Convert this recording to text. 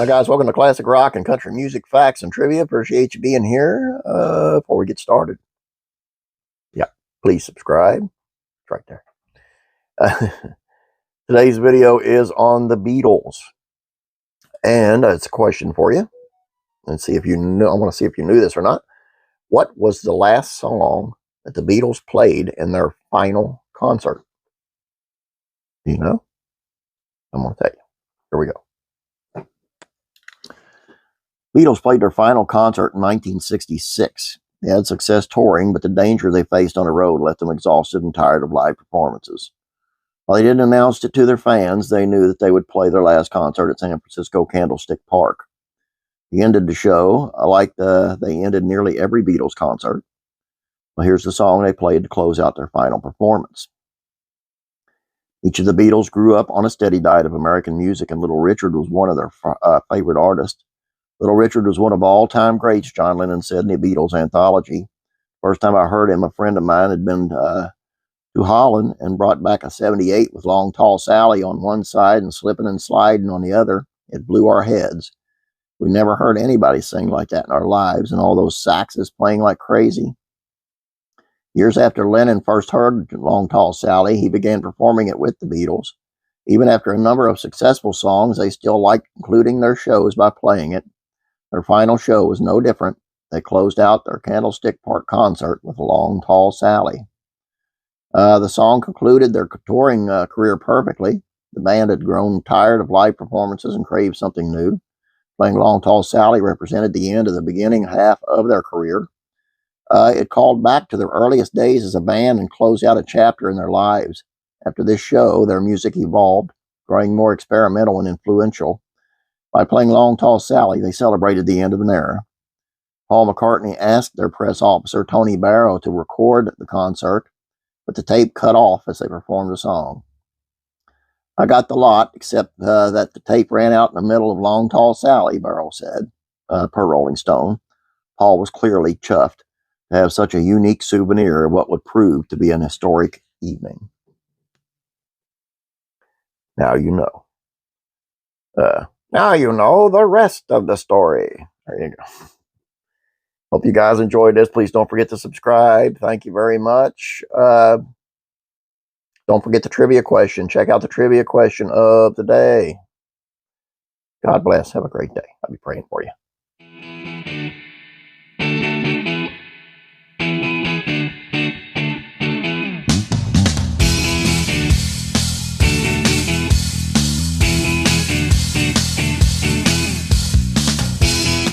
Hi guys, welcome to Classic Rock and Country Music Facts and Trivia. Appreciate you being here. Before we get started, please subscribe. It's right there. Today's video is on the Beatles, and it's a question for you. Let's see if you know. I want to see if you knew this or not. What was the last song that the Beatles played in their final concert? Do you know? I'm going to tell you. Here we go. Beatles played their final concert in 1966. They had success touring, but the danger they faced on the road left them exhausted and tired of live performances. While they didn't announce it to their fans, they knew that they would play their last concert at San Francisco Candlestick Park. He ended the show like they ended nearly every Beatles concert. Well, here's the song they played to close out their final performance. Each of the Beatles grew up on a steady diet of American music, and Little Richard was one of their favorite artists. Little Richard was one of all-time greats, John Lennon said in the Beatles anthology. First time I heard him, a friend of mine had been to Holland and brought back a 78 with Long Tall Sally on one side and Slippin' and Slidin' on the other. It blew our heads. We never heard anybody sing like that in our lives, and all those saxes playing like crazy. Years after Lennon first heard Long Tall Sally, he began performing it with the Beatles. Even after a number of successful songs, they still liked concluding their shows by playing it. Their final show was no different. They closed out their Candlestick Park concert with Long Tall Sally. The song concluded their touring career perfectly. The band had grown tired of live performances and craved something new. Playing Long Tall Sally represented the end of the beginning half of their career. It called back to their earliest days as a band and closed out a chapter in their lives. After this show, their music evolved, growing more experimental and influential. By playing Long Tall Sally, they celebrated the end of an era. Paul McCartney asked their press officer, Tony Barrow, to record the concert, but the tape cut off as they performed the song. I got the lot, except that the tape ran out in the middle of Long Tall Sally, Barrow said, per Rolling Stone. Paul was clearly chuffed to have such a unique souvenir of what would prove to be an historic evening. Now you know. Now you know the rest of the story. There you go. Hope you guys enjoyed this. Please don't forget to subscribe. Thank you very much. Don't forget the trivia question. Check out the trivia question of the day. God bless. Have a great day. I'll be praying for you.